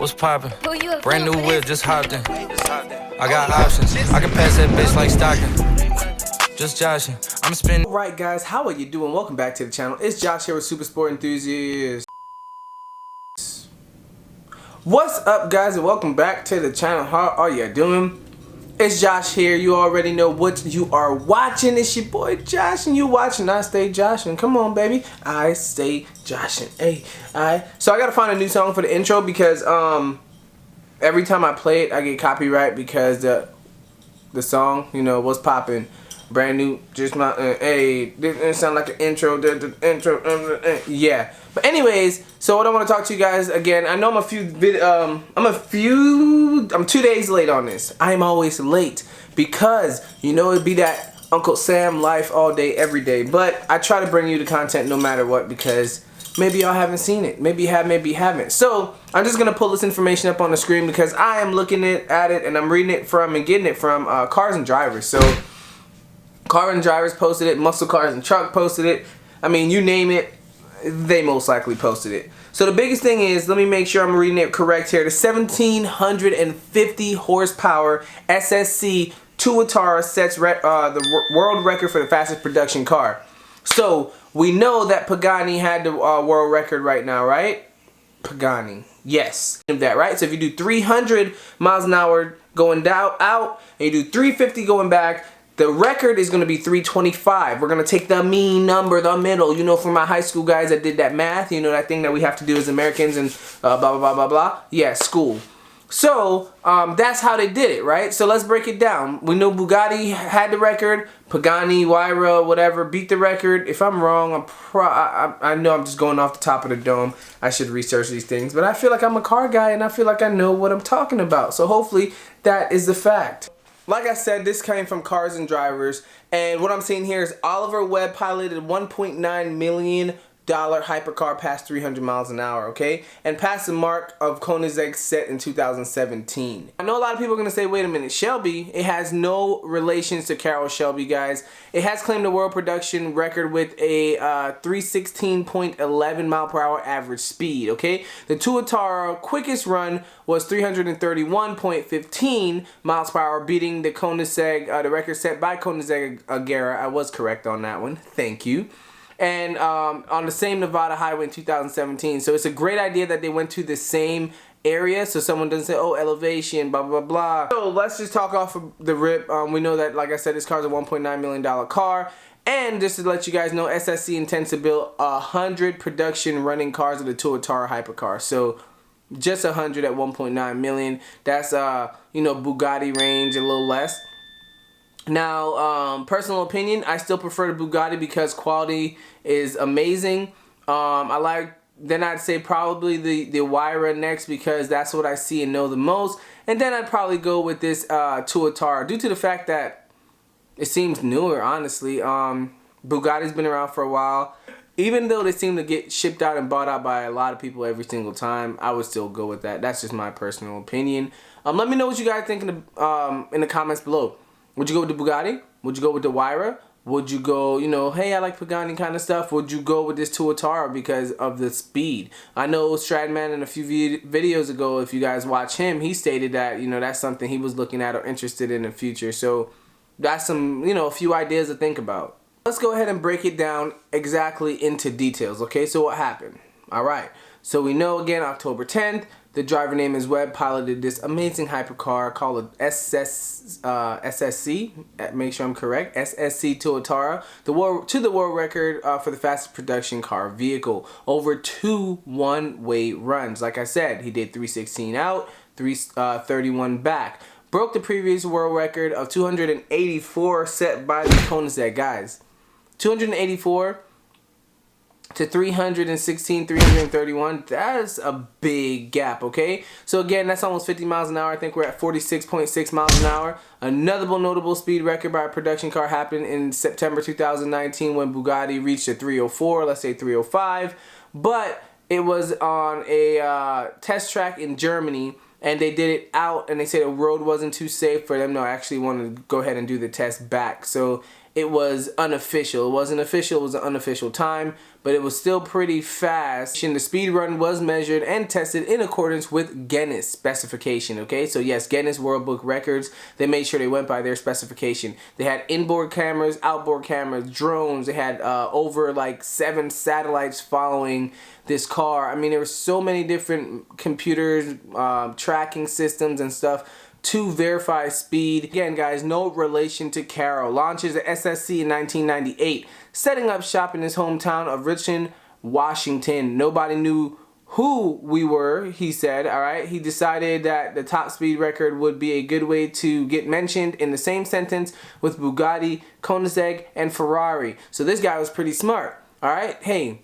What's poppin'? Brand new whip, just hopped in. I got options. I can pass that bitch like Stockton. Just joshing. I'm spinning. Alright guys, how are you doing? Welcome back to the channel. It's Josh here with Super Sport Enthusiasts. What's up guys and welcome back to the channel. How are you doing? It's Josh here. You already know what you are watching. It's your boy Josh and you watching. I stay joshing. Come on baby. I stay joshing. Hey, alright. So I gotta find a new song for the intro because every time I play it I get copyright because the song, you know, was popping. Brand new, just my, hey, didn't sound like an intro, the intro, yeah. But anyways, so what I want to talk to you guys again, I know I'm 2 days late on this. I'm always late because, you know, it'd be that Uncle Sam life all day, every day. But I try to bring you the content no matter what because maybe y'all haven't seen it. Maybe you have, maybe you haven't. So I'm just going to pull this information up on the screen because I am looking at it and I'm reading it from and getting it from Cars and Drivers. So Car and Drivers posted it, Muscle Cars and Truck posted it. I mean, you name it, they most likely posted it. So the biggest thing is, let me make sure I'm reading it correct here. The 1750 horsepower SSC Tuatara sets the world record for the fastest production car. So we know that Pagani had the world record right now, right? Pagani, yes, that right. So if you do 300 miles an hour going down out, and you do 350 going back, the record is going to be 325. We're going to take the mean number, the middle. You know, for my high school guys that did that math, you know, that thing that we have to do as Americans and blah, blah, blah, blah, blah. Yeah, school. So, that's how they did it, right? So let's break it down. We know Bugatti had the record. Pagani, Huayra, whatever, beat the record. If I'm wrong, I know I'm just going off the top of the dome. I should research these things. But I feel like I'm a car guy and I feel like I know what I'm talking about. So hopefully that is the fact. Like I said, this came from Cars and Drivers, and what I'm seeing here is Oliver Webb piloted $1.9 million hypercar past 300 miles an hour, okay? And passed the mark of Koenigsegg set in 2017. I know a lot of people are going to say, wait a minute, Shelby, it has no relations to Carroll Shelby, guys. It has claimed the world production record with a 316.11 mile per hour average speed, okay? The Tuatara quickest run was 331.15 miles per hour, beating the Koenigsegg, the record set by Koenigsegg Agera. I was correct on that one. Thank you. And on the same Nevada highway in 2017. So it's a great idea that they went to the same area so someone doesn't say, oh, elevation, blah, blah, blah. So let's just talk off of the rip. We know that, like I said, this car's a $1.9 million car. And just to let you guys know, SSC intends to build 100 production running cars of the Tuatara hypercar. So just 100 at 1.9 million. That's, you know, Bugatti range, a little less. Now, personal opinion, I still prefer the Bugatti because quality is amazing. Then I'd say probably the Huayra next because that's what I see and know the most. And then I'd probably go with this Tuatara due to the fact that it seems newer, honestly. Bugatti's been around for a while. Even though they seem to get shipped out and bought out by a lot of people every single time, I would still go with that. That's just my personal opinion. Let me know what you guys think in the comments below. Would you go with the Bugatti? Would you go with the Huayra? Would you go, you know, hey, I like Pagani kind of stuff. Would you go with this Tuatara because of the speed? I know Stradman in a few videos ago, if you guys watch him, he stated that, you know, that's something he was looking at or interested in the future. So that's some, you know, a few ideas to think about. Let's go ahead and break it down exactly into details, okay? So what happened? All right. So we know, again, October 10th, the driver name is Webb, piloted this amazing hypercar called SSC, make sure I'm correct, SSC Tuatara, the world record for the fastest production car vehicle over 2 one-way runs. Like I said, he did 316 out, 331 back. Broke the previous world record of 284 set by the Koenigsegg, guys. 284 to 316, 331, that's a big gap, okay? So again, that's almost 50 miles an hour. I think we're at 46.6 miles an hour. Another notable speed record by a production car happened in September 2019 when Bugatti reached a 304, let's say 305. But it was on a test track in Germany, and they did it out, and they said the road wasn't too safe for them to actually want to go ahead and do the test back. So it was unofficial. It wasn't official, it was an unofficial time, but it was still pretty fast. And the speed run was measured and tested in accordance with Guinness specification, okay? So yes, Guinness World Book Records, they made sure they went by their specification. They had inboard cameras, outboard cameras, drones. They had over like 7 satellites following this car. I mean, there were so many different computers, tracking systems and stuff to verify speed. Again, guys, no relation to Carroll. Launches at SSC in 1998, setting up shop in his hometown of Richmond, Washington. Nobody knew who we were, he said, all right? He decided that the top speed record would be a good way to get mentioned in the same sentence with Bugatti, Koenigsegg, and Ferrari. So this guy was pretty smart, all right? Hey,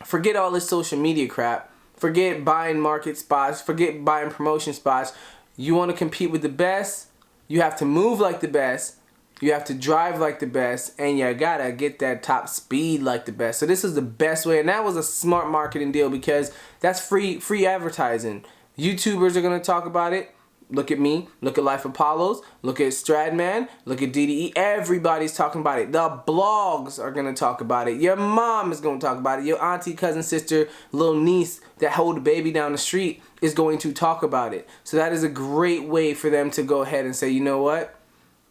forget all this social media crap. Forget buying market spots. Forget buying promotion spots. You want to compete with the best, you have to move like the best, you have to drive like the best, and you gotta get that top speed like the best. So this is the best way, and that was a smart marketing deal because that's free advertising. YouTubers are gonna talk about it. Look at me, look at Life Apollos, look at Stradman, look at DDE. Everybody's talking about it. The blogs are gonna talk about it. Your mom is gonna talk about it. Your auntie, cousin, sister, little niece that hold the baby down the street is going to talk about it. So that is a great way for them to go ahead and say, you know what?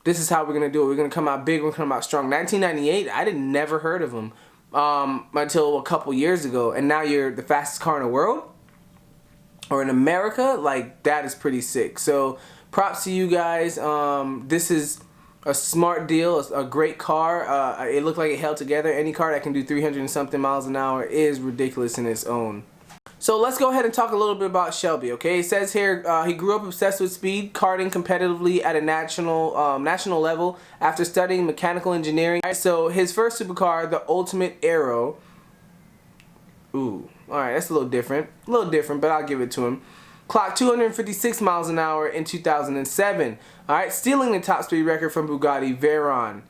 This is how we're gonna do it. We're gonna come out big, we're gonna come out strong. 1998, I didn't never heard of them until a couple years ago, and now you're the fastest car in the world? Or in America, like, that is pretty sick. So props to you guys. This is a smart deal, a great car. It looked like it held together. Any car that can do 300 and something miles an hour is ridiculous in its own. So let's go ahead and talk a little bit about Shelby, okay? It says here he grew up obsessed with speed, karting competitively at a national level after studying mechanical engineering. So his first supercar, the Ultimate Aero. Ooh. Alright, that's a little different, but I'll give it to him. Clocked 256 miles an hour in 2007. Alright, stealing the top speed record from Bugatti Veyron.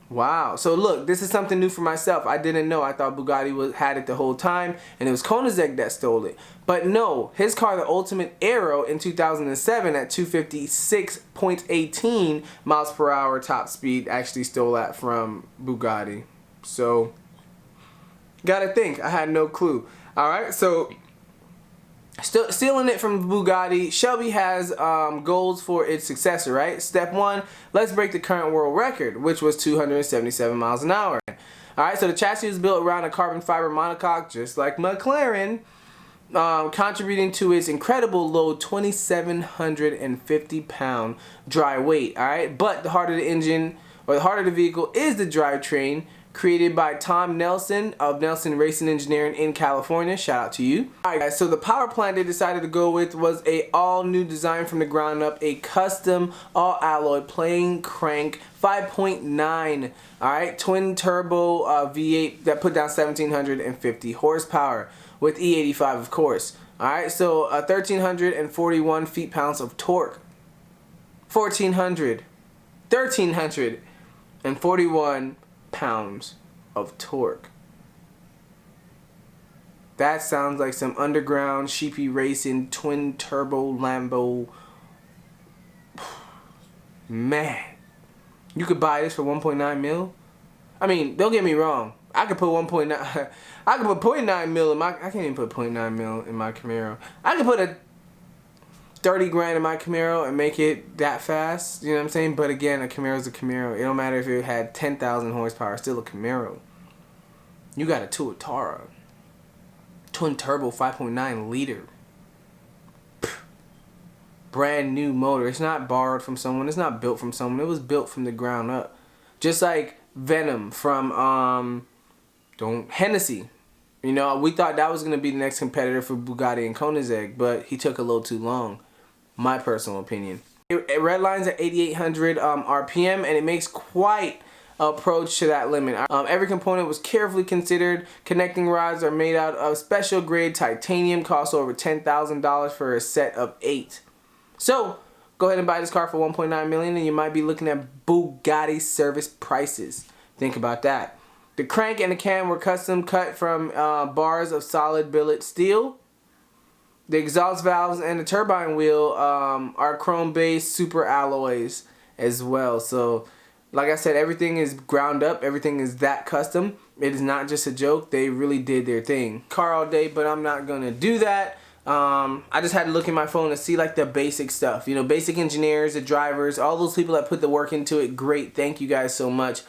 Wow. So look, this is something new for myself. I didn't know. I thought Bugatti had it the whole time, and it was Koenigsegg that stole it. But no, his car, the Ultimate Aero, in 2007 at 256.18 miles per hour top speed, actually stole that from Bugatti. So, gotta think. I had no clue. Alright, so still stealing it from Bugatti. Shelby has goals for its successor, right? Step 1, let's break the current world record, which was 277 miles an hour. Alright, so the chassis was built around a carbon fiber monocoque, just like McLaren, contributing to its incredible low 2,750 pound dry weight. Alright, but the harder the engine, or the harder the vehicle, is the drivetrain, created by Tom Nelson of Nelson Racing Engineering in California. Shout out to you. Alright guys, so the power plant they decided to go with was a all new design from the ground up, a custom all alloy plain crank 5.9, alright, twin turbo V8 that put down 1,750 horsepower with E85 of course. Alright, so 1,341 feet-pounds of torque. 1,341 pounds of torque. That sounds like some underground sheepy racing twin turbo Lambo. Man, you could buy this for 1.9 mil. I mean, don't get me wrong. I could put 1.9. I could put 0.9 mil in my. I can't even put 0.9 mil in my Camaro. I could put a 30 grand in my Camaro and make it that fast, you know what I'm saying? But again, a Camaro's a Camaro. It don't matter if it had 10,000 horsepower, it's still a Camaro. You got a Tuatara. Twin turbo 5.9 liter. Brand new motor. It's not borrowed from someone. It's not built from someone. It was built from the ground up. Just like Venom from Hennessy. You know, we thought that was going to be the next competitor for Bugatti and Koenigsegg, but he took a little too long. My personal opinion. It redlines at 8,800 RPM, and it makes quite an approach to that limit. Every component was carefully considered. Connecting rods are made out of special grade titanium, cost over $10,000 for a set of 8. So, go ahead and buy this car for $1.9 million, and you might be looking at Bugatti service prices. Think about that. The crank and the cam were custom cut from bars of solid billet steel. The exhaust valves and the turbine wheel are chrome-based super alloys as well. So Like I said, everything is ground up. Everything is that custom. It is not just a joke. They really did their thing. Car all day, but I'm not going to do that. I just had to look at my phone to see like the basic stuff. You know, basic engineers, the drivers, all those people that put the work into it. Great. Thank you guys so much.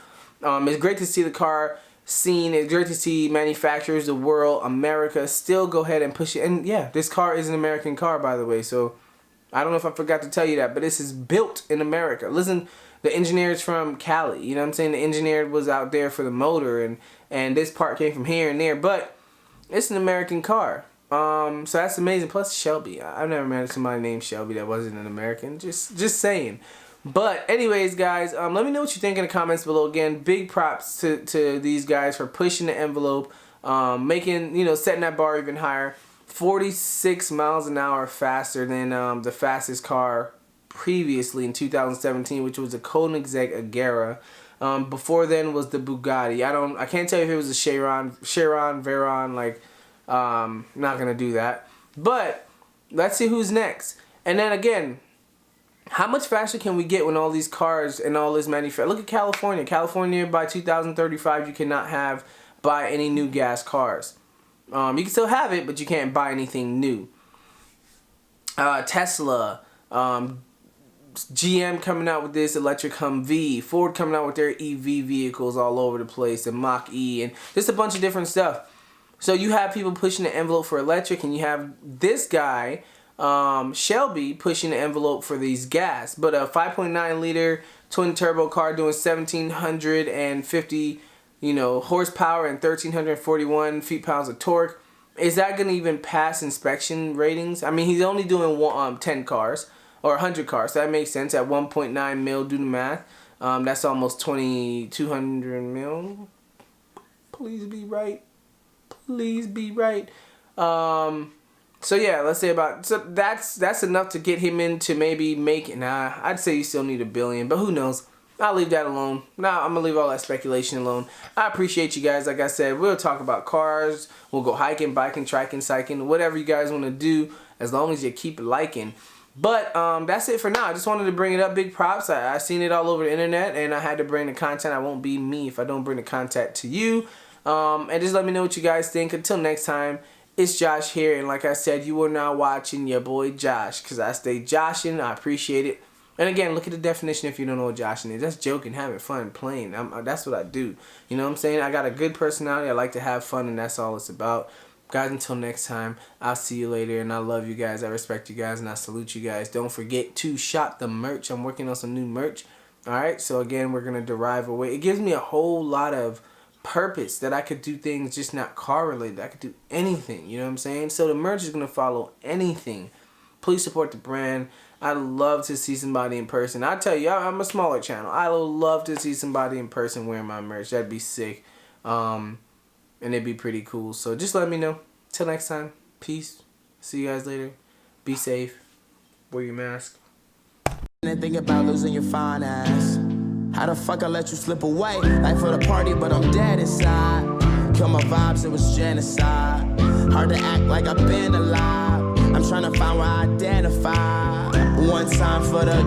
It's great to see the car scene. It's great to see manufacturers, the world, America still go ahead and push it. And yeah, this car is an American car, by the way. So I don't know if I forgot to tell you that, but this is built in America. Listen, the engineer's from Cali. You know what I'm saying? The engineer was out there for the motor, and this part came from here and there. But it's an American car. So that's amazing. Plus Shelby. I've never met somebody named Shelby that wasn't an American. Just saying. But anyways, guys, let me know what you think in the comments below. Again, big props to these guys for pushing the envelope, making, you know, setting that bar even higher. 46 miles an hour faster than the fastest car previously in 2017, which was a Koenigsegg Agera. Before then was the Bugatti. I can't tell you if it was a Chiron, Veyron. Like, not gonna do that. But let's see who's next. And then again, how much faster can we get when all these cars and all this manufacturing? Look at California. California by 2035, you cannot buy any new gas cars. You can still have it, but you can't buy anything new. Tesla, GM coming out with this electric Humvee, Ford coming out with their EV vehicles all over the place, and Mach-E, and just a bunch of different stuff. So you have people pushing the envelope for electric, and you have this guy, Shelby, pushing the envelope for these gas. But a 5.9 liter twin turbo car doing 1,750 horsepower and 1,341 feet-pounds of torque. Is that going to even pass inspection ratings? I mean, he's only doing 10 cars or 100 cars. So that makes sense. At 1.9 mil, do the math. That's almost 2,200 mil. Please be right. Please be right. So yeah, let's say that's enough to get him into maybe making. I'd say you still need $1 billion, but who knows? I'll leave that alone. Nah, I'm gonna leave all that speculation alone. I appreciate you guys. Like I said, we'll talk about cars. We'll go hiking, biking, triking, cycling, whatever you guys want to do, as long as you keep liking. But that's it for now. I just wanted to bring it up. Big props. I seen it all over the internet, and I had to bring the content. I won't be me if I don't bring the content to you. And just let me know what you guys think. Until next time, it's Josh here, and like I said, you are now watching your boy Josh, because I stay joshing. I appreciate it. And again, look at the definition if you don't know what joshing is. That's joking, having fun, playing. That's what I do. You know what I'm saying? I got a good personality. I like to have fun, and that's all it's about. Guys, until next time, I'll see you later, and I love you guys. I respect you guys, and I salute you guys. Don't forget to shop the merch. I'm working on some new merch. All right? So, again, we're going to derive away. It gives me a whole lot of purpose that I could do things just not car related. I could do anything. You know what I'm saying? So, the merch is going to follow anything. Please support the brand. I'd love to see somebody in person. I tell you, I'm a smaller channel. I would love to see somebody in person wearing my merch. That'd be sick. And it'd be pretty cool. So just let me know. Till next time. Peace. See you guys later. Be safe. Wear your mask. And think about losing your fine ass. How the fuck I let you slip away? Life for the party, but I'm dead inside. Kill my vibes, it was genocide. Hard to act like I've been alive. I'm trying to find where I identify. One time for the